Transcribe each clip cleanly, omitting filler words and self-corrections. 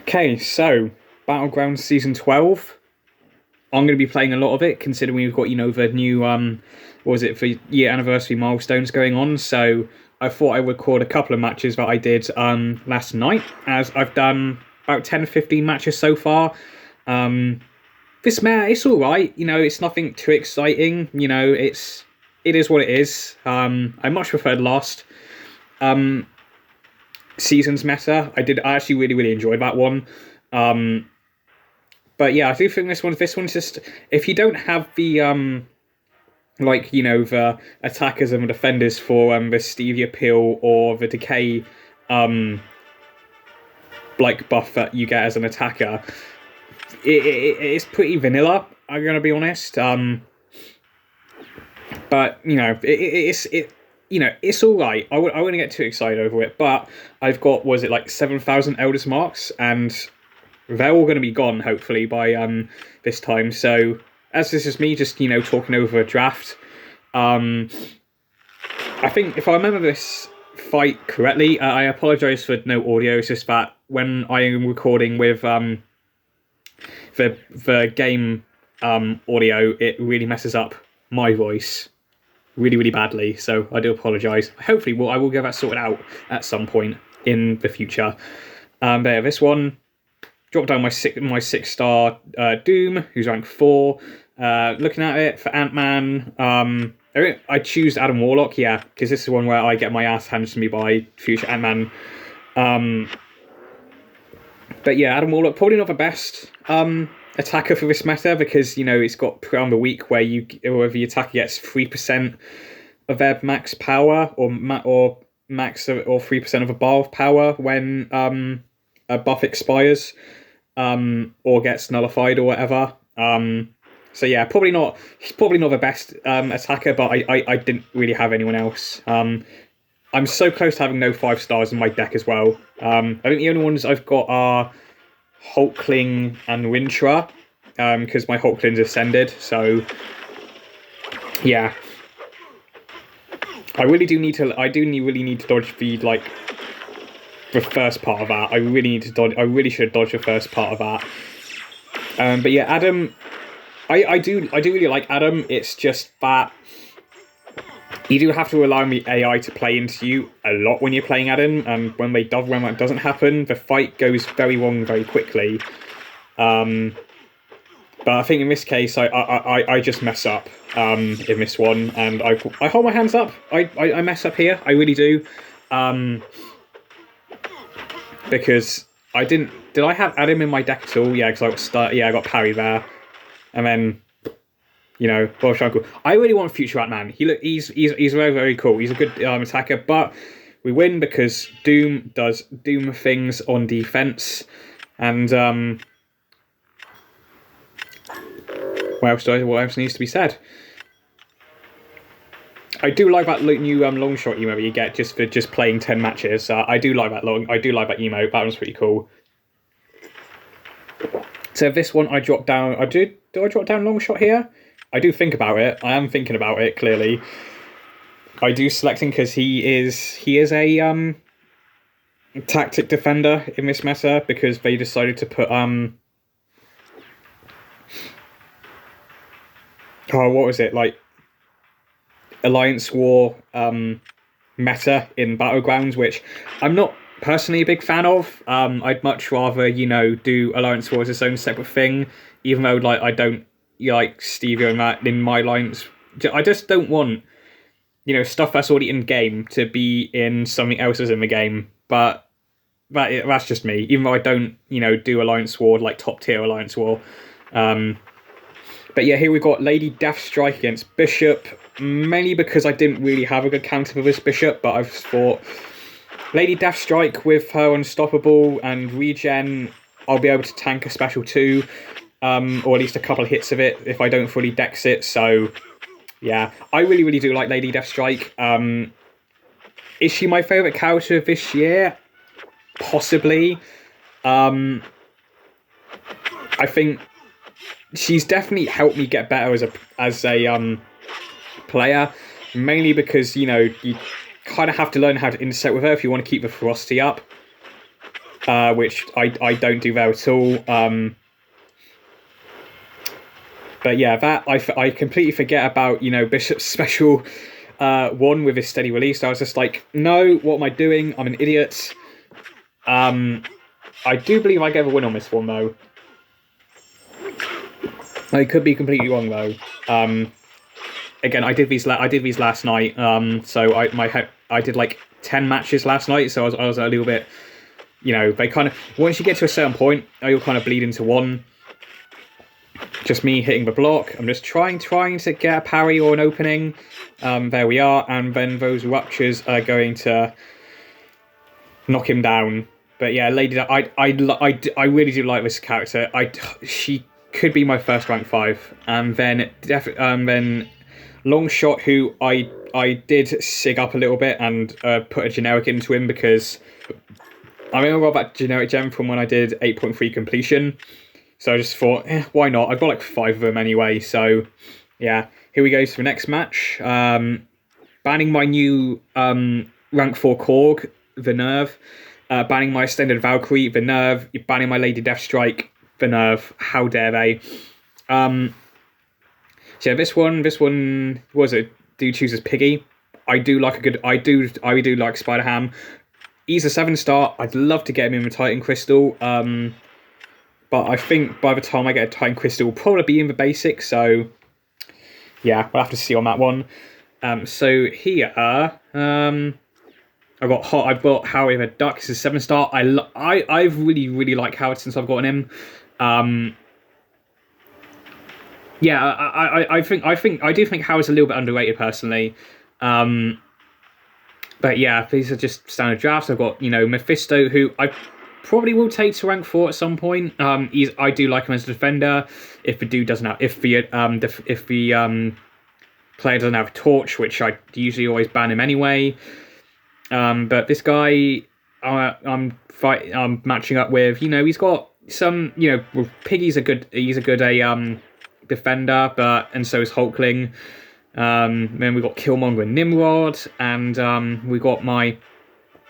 Okay, so Battlegrounds Season 12. I'm going to be playing a lot of it, considering we've got, the new, what was it, for year anniversary milestones going on. So I thought I would record a couple of matches that I did last night, as I've done about 10 or 15 matches so far. This meta, it's alright, it's nothing too exciting, it is what it is. I much preferred last season's meta. I actually really enjoyed that one. But yeah, I do think this one's just, if you don't have the the attackers and the defenders for the Stevia Peel or the decay buff that you get as an attacker, it's pretty vanilla, I'm gonna be honest. But it's all right. I wouldn't get too excited over it, but I've got, was it like 7,000 Elders marks, and they're all going to be gone hopefully by this time. So as this is me just talking over a draft, I think if I remember this fight correctly, I apologize for no audio. It's just that when I am recording with the game audio, it really messes up my voice really badly. So I do apologize. Hopefully, I will get that sorted out at some point in the future. But yeah, this one. Drop down my 6-star Doom, who's rank 4. Looking at it for Ant-Man, I choose Adam Warlock, yeah, because this is one where I get my ass handed to me by future Ant-Man. But yeah, Adam Warlock, probably not the best attacker for this meta, because it's got around the week where the attacker gets 3% of their max power, or max or 3% of a bar of power when a buff expires, or gets nullified or whatever. So yeah, he's probably not the best attacker, but I didn't really have anyone else. I'm so close to having no 5 stars in my deck as well. I think the only ones I've got are Hulkling and Wintra, because my Hulkling's ascended. So yeah, I really need to dodge the first part of that. I really should dodge the first part of that. But yeah, Adam, I do really like Adam. It's just that you do have to rely on the AI to play into you a lot when you're playing Adam, and when that doesn't happen, the fight goes very wrong very quickly. But I think in this case, I just mess up in this one, and I hold my hands up. I mess up here. I really do. Because I didn't. Did I have Adam in my deck at all? Yeah, because I got parry there, and then Bob Cool. I really want future Ant-Man. He's very cool. He's a good attacker, but we win because Doom does Doom things on defense, and what else needs to be said? I do like that new long shot emote you get just for playing 10 matches. I do like that emote. That one's pretty cool. So this one I dropped down. Do I drop down long shot here? I do think about it. I am thinking about it clearly. I do select him because he is a tactic defender in this meta, because they decided to put what was it, like Alliance War meta in Battlegrounds, which I'm not personally a big fan of. I'd much rather do Alliance War as its own separate thing, even though I don't like Stevia and that in my alliance. I just don't want stuff that's already in game to be in something else that's in the game. But that's just me, even though I don't do Alliance War, like top tier Alliance War. But yeah, here we've got Lady Deathstrike against Bishop, mainly because I didn't really have a good counter for this Bishop, but I've thought Lady Deathstrike with her Unstoppable and regen, I'll be able to tank a special 2, or at least a couple of hits of it if I don't fully dex it. So yeah, I really do like Lady Deathstrike. Is she my favourite character this year? Possibly. I think she's definitely helped me get better as a player, mainly because you kind of have to learn how to intercept with her if you want to keep the ferocity up. which I don't do there at all. But yeah, that I completely forget about, you know, Bishop's special one with his steady release. I was just like, no, what am I doing? I'm an idiot. I do believe I gave a win on this one though. I could be completely wrong though. Again, I did these last night. So I did like 10 matches last night. So I was a little bit, you know, they kind of, once you get to a certain point, you'll kind of bleed into one. Just me hitting the block. I'm just trying to get a parry or an opening. There we are, and then those ruptures are going to knock him down. But yeah, Lady, I really do like this character. She could be my first rank 5, and then then Longshot, who I did sig up a little bit and put a generic into him because I remember I got that generic gem from when I did 8.3 completion. So I just thought, why not? I've got like 5 of them anyway. So yeah, here we go to the next match. Banning my new rank 4 Korg, the Nerve. Banning my extended Valkyrie, the Nerve. Banning my Lady Deathstrike, the Nerve. How dare they? So yeah, this one was it? Do choose as Piggy. I do like a good. I do like Spider-Ham. He's a 7-star. I'd love to get him in the Titan Crystal. But I think by the time I get a Titan Crystal, we'll probably be in the basics. So yeah, we'll have to see on that one. So here, I've got Howard the Duck. It's a 7-star. I've really liked Howard since I've gotten him. Yeah, I do think Howard's a little bit underrated personally. But yeah, these are just standard drafts. I've got, you know, Mephisto, who I probably will take to rank 4 at some point. I do like him as a defender. If the dude doesn't have, if the player doesn't have a torch, which I usually always ban him anyway. But this guy, I'm matching up with. You know, he's got some. You know, Piggy's a good. He's a good defender, and so is Hulkling. Then we got Killmonger and Nimrod, and we got my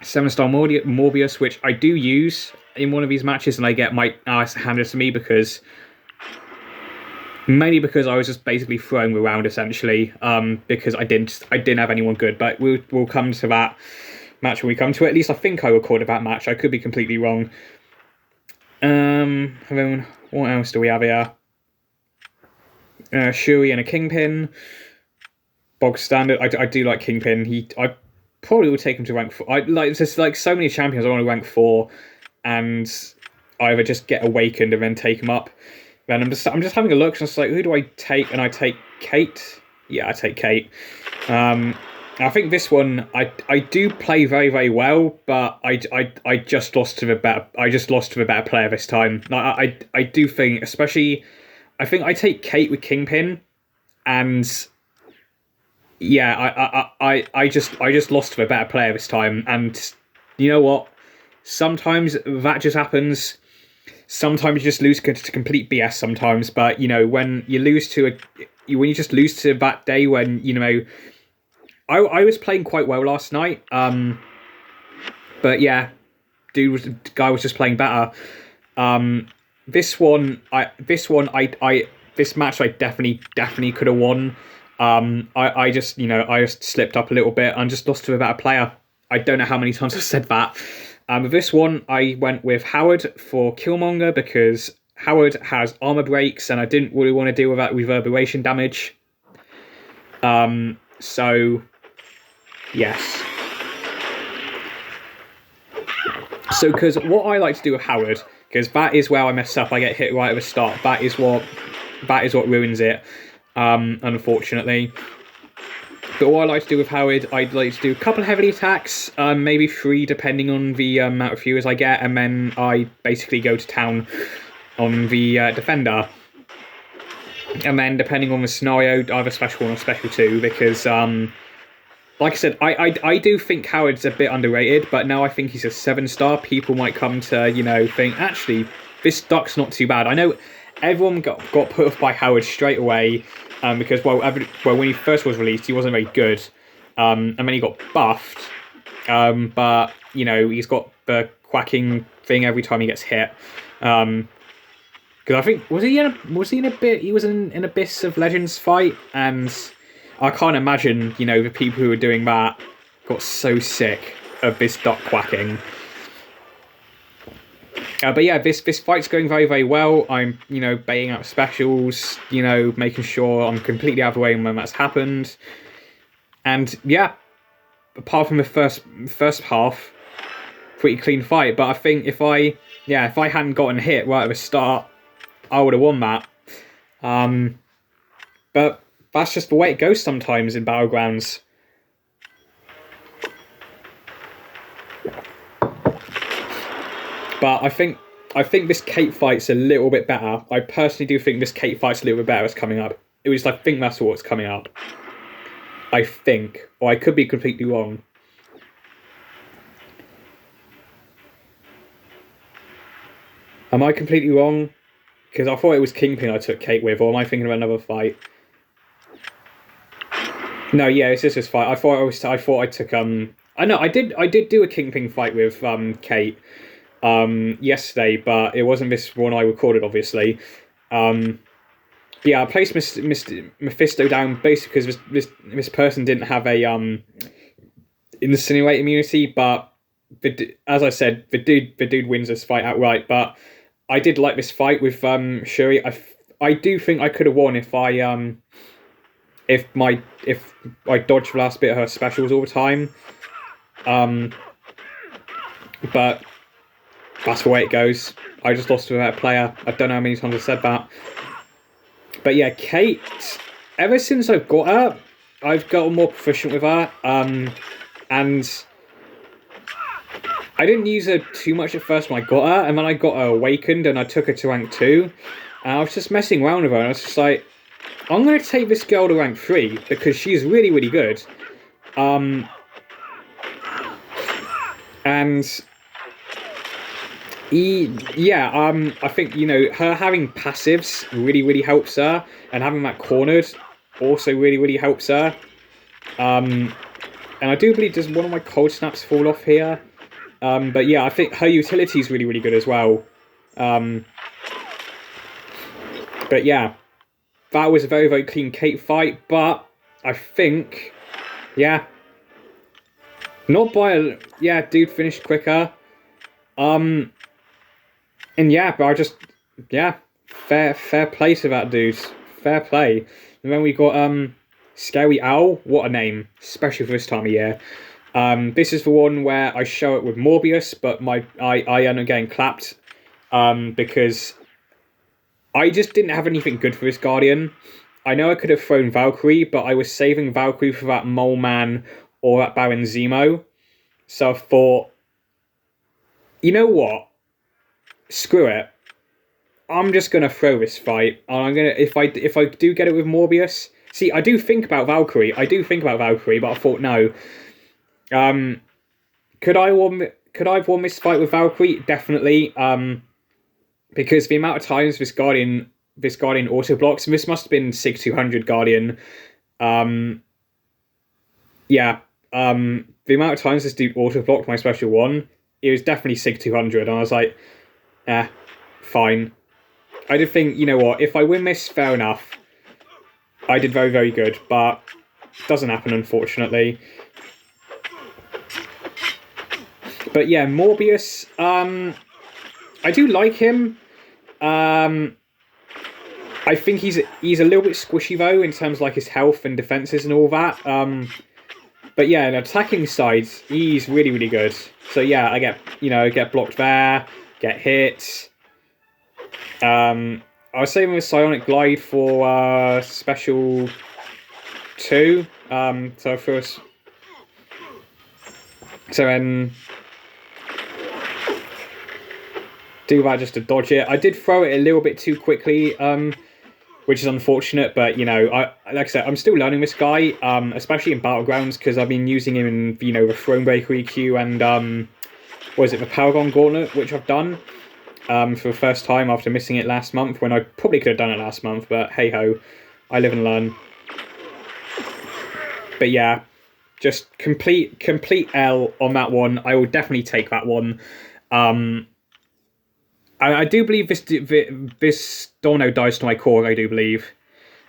7-star Morbius, which I do use in one of these matches, and I get my ass handed to me mainly because I was just basically throwing around essentially, because I didn't have anyone good. But we'll come to that match when we come to it. At least I think I recorded that match. I could be completely wrong. And then what else do we have here? Shuri and a Kingpin. Bog standard. I do like Kingpin. I probably will take him to rank 4. There's like so many champions I want to rank 4, and I either just get awakened and then take him up. Then I'm just having a look, and it's like, who do I take? And I take Kate. Yeah, I take Kate. I think this one I do play very, very well, but I just lost to the better player this time. I do think, especially, I think I take Kate with Kingpin, and yeah, I just lost to a better player this time. And you know what? Sometimes that just happens. Sometimes you just lose to complete BS sometimes. But, you know, when you lose to when you just lose to that day when, you know, I was playing quite well last night. But yeah, guy was just playing better. This match I definitely could have won. I just slipped up a little bit and just lost to a better player. I don't know how many times I've said that. With this one, I went with Howard for Killmonger because Howard has armor breaks and I didn't really want to deal with that reverberation damage. So, yes. So, because what I like to do with Howard, because that is where I mess up, I get hit right at the start. That is what ruins it, unfortunately. But what I like to do with Howard, I'd like to do a couple of heavy attacks, maybe 3 depending on the amount of viewers I get, and then I basically go to town on the defender. And then depending on the scenario, either special 1 or special 2, because like I said, I do think Howard's a bit underrated, but now I think he's a 7-star. People might come to, you know, think, actually, this duck's not too bad. I know everyone got put off by Howard straight away, because, well, when he first was released, he wasn't very good, and then he got buffed, but, you know, he's got the quacking thing every time he gets hit. Because I think was he in a bit? He was in an Abyss of Legends fight, and I can't imagine the people who were doing that got so sick of this dot quacking. But yeah, this fight's going very, very well. I'm, baiting out specials, making sure I'm completely out of the way when that's happened. And yeah, apart from the first half, pretty clean fight. But I think if I hadn't gotten hit right at the start, I would have won that. But that's just the way it goes sometimes in Battlegrounds. But I think this Kate fight's a little bit better. I personally do think this Kate fight's a little bit better. It's coming up. At least I think that's what's coming up. I think, or I could be completely wrong. Am I completely wrong? Because I thought it was Kingpin I took Kate with, or am I thinking of another fight? No, yeah, it's just this fight. I thought I took I know I did do a Kingpin fight with Kate yesterday, but it wasn't this one I recorded, obviously. Yeah, I placed Mephisto down basically because this person didn't have a insinuate immunity, but as I said, the dude wins this fight outright. But I did like this fight with Shuri. I do think I could have won if I dodged the last bit of her specials all the time. But that's the way it goes. I just lost to a better player. I don't know how many times I've said that. But yeah, Kate, ever since I've got her, I've gotten more proficient with her. And I didn't use her too much at first when I got her, and then I got her awakened and I took her to rank 2. And I was just messing around with her, and I was just like, I'm going to take this girl to rank 3 because she's really, really good. And I think, her having passives really, really helps her, and having that cornered also really, really helps her. And I do believe does one of my cold snaps fall off here. But yeah, I think her utility is really, really good as well. But yeah, that was a very, very clean Kate fight, but I think, yeah, not by dude finished quicker. And yeah, but I just, fair play to that dude. Fair play. And then we got Scary Owl. What a name, especially for this time of year. This is the one where I show it with Morbius, but I end up getting clapped because I just didn't have anything good for this Guardian. I know I could have thrown Valkyrie, but I was saving Valkyrie for that Mole Man or that Baron Zemo. So I thought, you know what? Screw it. I'm just gonna throw this fight, and I'm gonna if I do get it with Morbius. See, I do think about Valkyrie. But I thought no. Could I have won this fight with Valkyrie? Definitely. Because the amount of times this Guardian auto blocks, and this must have been Sig 200 Guardian. The amount of times this dude auto blocked my special one, it was definitely Sig 200, and I was like, fine. I did think, you know what, if I win this, fair enough. I did very, very good, but it doesn't happen, unfortunately. But yeah, Morbius, I do like him. I think he's a little bit squishy though in terms of like his health and defenses and all that. But yeah, in attacking sides, he's really, really good. So yeah, I get blocked there, get hit. I was saving with Psionic Glide for special 2. So first, so then do that just to dodge it. I did throw it a little bit too quickly, which is unfortunate. But like I said, I'm still learning this guy, especially in Battlegrounds, because I've been using him in the Thronebreaker EQ and the Paragon Gauntlet, which I've done for the first time after missing it last month, when I probably could have done it last month. But hey ho, I live and learn. But yeah, just complete L on that one. I will definitely take that one. I do believe this domino dies to my core, I do believe.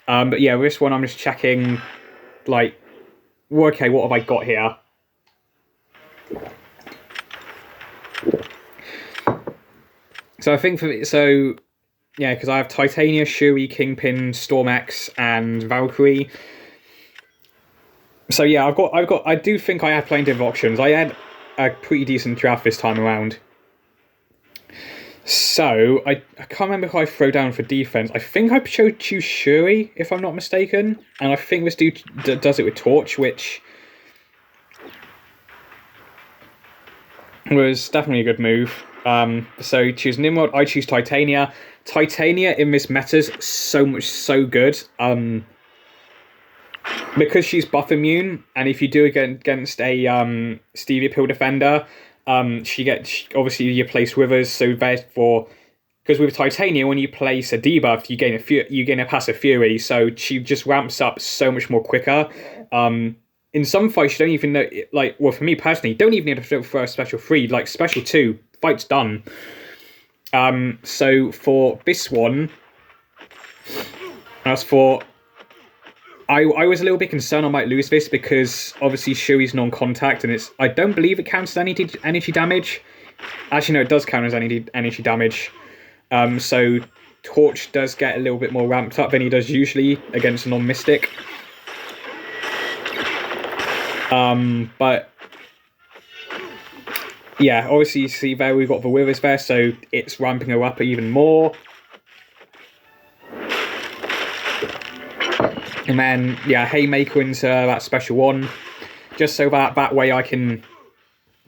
But yeah, with this one I'm just checking, like, well, okay, what have I got here? So I think yeah, because I have Titania, Shuri, Kingpin, Storm X, and Valkyrie. So yeah, I do think I had plenty of options. I had a pretty decent draft this time around. So I can't remember who I throw down for defense. I think I choose Shuri, if I'm not mistaken, and I think this dude does it with Torch, which was definitely a good move. So choose Nimrod. I choose Titania. Titania in this meta's so good. Because she's buff immune, and if you do against a Stevia Pill defender, obviously you place Withers, so therefore, because with Titania, when you place a debuff, you gain a passive Fury, so she just ramps up so much more quicker. In some fights, you don't even know, like, well, for me personally, don't even need to throw a special 3, like special 2, fight's done. So for this one, as for, I was a little bit concerned I might lose this because obviously Shuri's non-contact and I don't believe it counts as energy damage. Actually, no, it does count as energy damage. So Torch does get a little bit more ramped up than he does usually against a non-mystic. But yeah, obviously you see there we've got the Withers there, so it's ramping her up even more. And then, yeah, Haymaker into that special 1, just so that way I can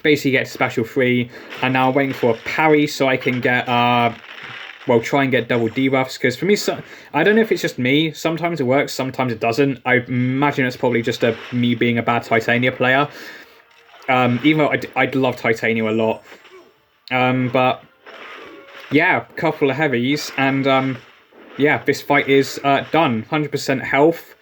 basically get special 3. And now I'm waiting for a parry so I can get, try and get double debuffs. Because for me, I don't know if it's just me. Sometimes it works, sometimes it doesn't. I imagine it's probably just me being a bad Titania player. Even though I love Titania a lot. But, yeah, a couple of heavies and... yeah, this fight is done. 100% health.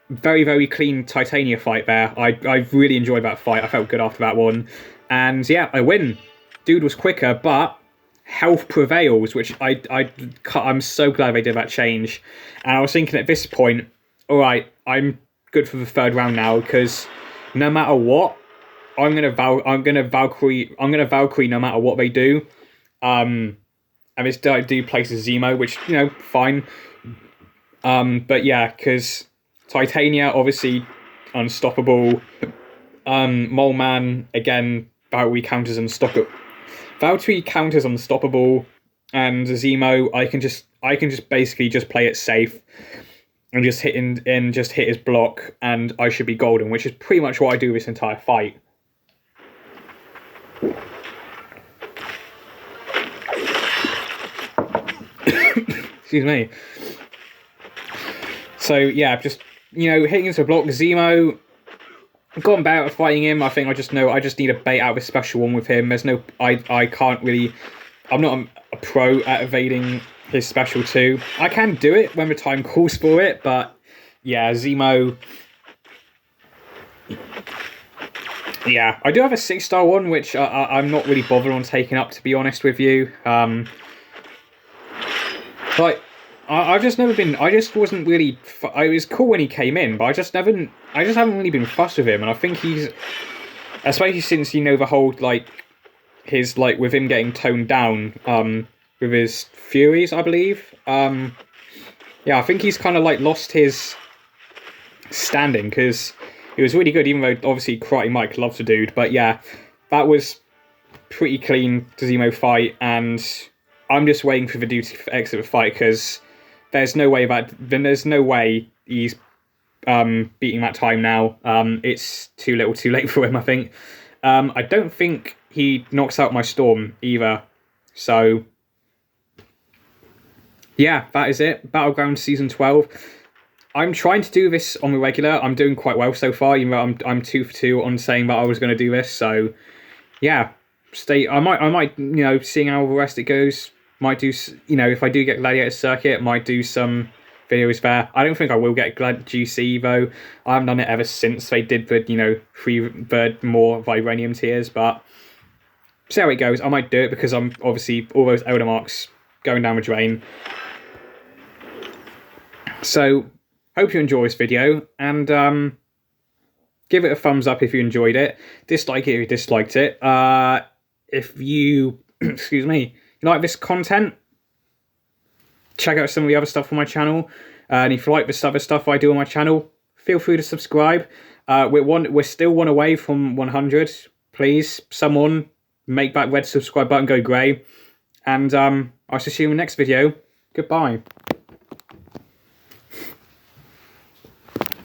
Very, very clean Titania fight there. I really enjoyed that fight. I felt good after that one. And yeah, I win. Dude was quicker, but health prevails, which I'm so glad they did that change. And I was thinking at this point, all right, I'm good for the 3rd round now because no matter what, I'm gonna Valkyrie no matter what they do. And this do places Zemo, which, you know, fine. But yeah, because Titania, obviously, unstoppable. Mole Man, again, Valkyrie counters unstoppable. Valkyrie counters unstoppable. And Zemo, I can just basically just play it safe. And just hit his block, and I should be golden, which is pretty much what I do this entire fight. Excuse me. So yeah, just, you know, hitting into a block. Zemo, gone better at fighting him. I think I just need to bait out this special 1 with him. There's no, I can't really, I'm not a pro at evading his special 2. I can do it when the time calls for it, but yeah, Zemo. Yeah, I do have a 6-star one, which I'm not really bothered on taking up, to be honest with you. Like, I've just never been. I just wasn't really. It was cool when he came in, but I just haven't really been fussed with him. And I think he's, especially since, you know, the whole his with him getting toned down with his Furies, I believe. Yeah, I think he's kind of lost his standing because he was really good, even though obviously Karate Mike loves the dude. But yeah, that was pretty clean Zemo fight, and I'm just waiting for the dude to exit the fight because there's no way he's beating that time now. It's too little too late for him, I think. I don't think he knocks out my Storm either. So yeah, that is it. Battlegrounds Season 12. I'm trying to do this on the regular. I'm doing quite well so far, even though I'm 2 for 2 on saying that I was going to do this. So yeah, I might, you know, seeing how the rest it goes, might do, you know, if I do get Gladiator Circuit, might do some videos there. I don't think I will get GC though. I haven't done it ever since they did the, you know, the more Vibranium tiers, but see how it goes. I might do it because I'm obviously all those elder marks going down the drain. So, hope you enjoy this video, and give it a thumbs up if you enjoyed it. Dislike it if you disliked it. If you, excuse me, you like this content, check out some of the other stuff on my channel. And if you like this other stuff I do on my channel, feel free to subscribe. We're still one away from 100. Please, someone, make that red subscribe button go grey. And I'll see you in the next video. Goodbye.